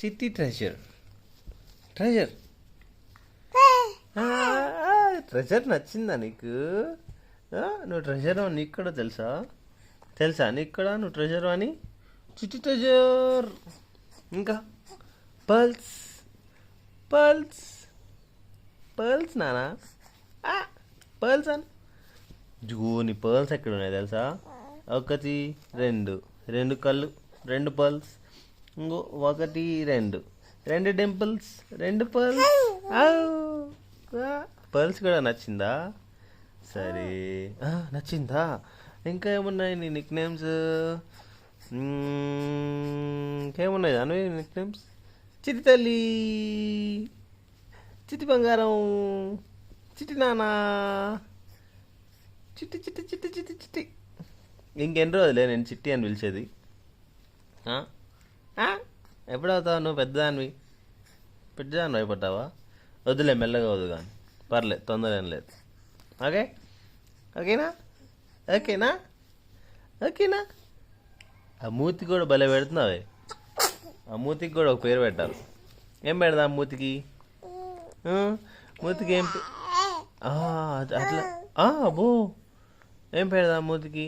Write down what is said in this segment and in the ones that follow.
చిట్టి treasure. Treasure treasure నచ్చిందా నీకు? నువ్వు ట్రెజర్ అని నీకు కూడా తెలుసా? తెలుసా నీకు కూడా నువ్వు ట్రెజర్ అని? చిట్టి ట్రెజర్. ఇంకా పల్స్. పల్స్ పర్ల్స్ నానా, పర్ల్స్ అని జూని పర్ల్స్ ఎక్కడ ఉన్నాయి తెలుసా? ఒకటి రెండు, రెండు కళ్ళు, రెండు పర్ల్స్, ఇంకో ఒకటి రెండు, రెండు డింపుల్స్, రెండు పర్ల్స్. పర్ల్స్ కూడా నచ్చిందా? సరే నచ్చిందా? ఇంకా ఏమున్నాయి నీ నిక్ నేమ్స్? ఇంకేమున్నాయి అను నిక్ నేమ్స్? చిట్టి తల్లి, చిట్టి బంగారం, చిట్టి నానా, చిట్టి చిట్టి చిట్టి చిట్టి చిట్టి. ఇంకెన్ని రోజులే నేను చిట్టి అని పిలిచేది? ఎప్పుడవుతావు నువ్వు పెద్దదానివి? పెద్దదాన్ని అయిపోతావా? వద్దులే, మెల్లగా వద్దు కానీ పర్లేదు, తొందర ఏం లేదు. ఓకే ఓకేనా? ఓకేనా? ఓకేనా? ఆ మూతికి కూడా భలే పెడుతున్నావే. ఆ మూతికి కూడా ఒక పేరు పెట్టాలి. ఏం పెడదాం మూతికి? మూతికి ఏం అట్లా అబ్బో, ఏం పెడదాం మూతికి?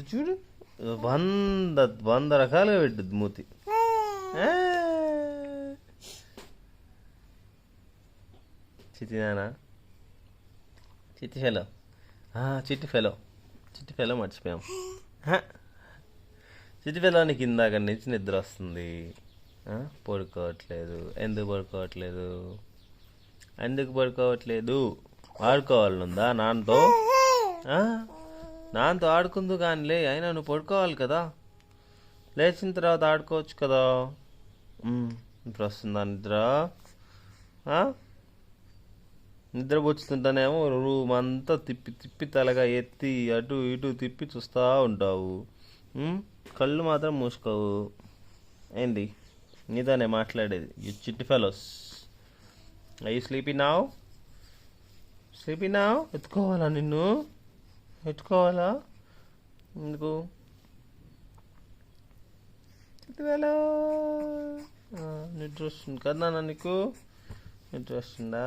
చూడు, 100 రకాలుగా పెట్టుద్ది మూతి. చిట్టి నానా, చిట్టి ఫెలో, చిట్టి ఫెలో, చిట్టి ఫెలో మర్చిపోయాం. చిట్టి ఫెలోనికి ఇందాక నుంచి నిద్ర వస్తుంది, పడుకోవట్లేదు. ఎందుకు పడుకోవట్లేదు? ఎందుకు పడుకోవట్లేదు? ఆడుకోవాలనుందా నాన్నతో? నాన్నతో ఆడుకుందు కానిలే, అయినా నువ్వు పడుకోవాలి కదా. లేచిన తర్వాత ఆడుకోవచ్చు కదా. ఇప్పుడు వస్తుందా నిద్ర? నిద్రపుచ్చుతుంటానేమో రూమ్ అంతా తిప్పి తిప్పి తలగా ఎత్తి అటు ఇటు తిప్పి చూస్తూ ఉంటావు. కళ్ళు మాత్రం మూసుకోవు. ఏంటి నీతోనే మాట్లాడేది? యు చిట్టి fellows. I you sleepy now? Sleepy now? ఎత్తుకోవాలా నిన్ను? ఎత్తుకోవాలా? ఎందుకు? చిట్టి ఫెలో, నిద్ర వస్తుంది కదా నాన్న నీకు? నిద్ర వస్తుందా?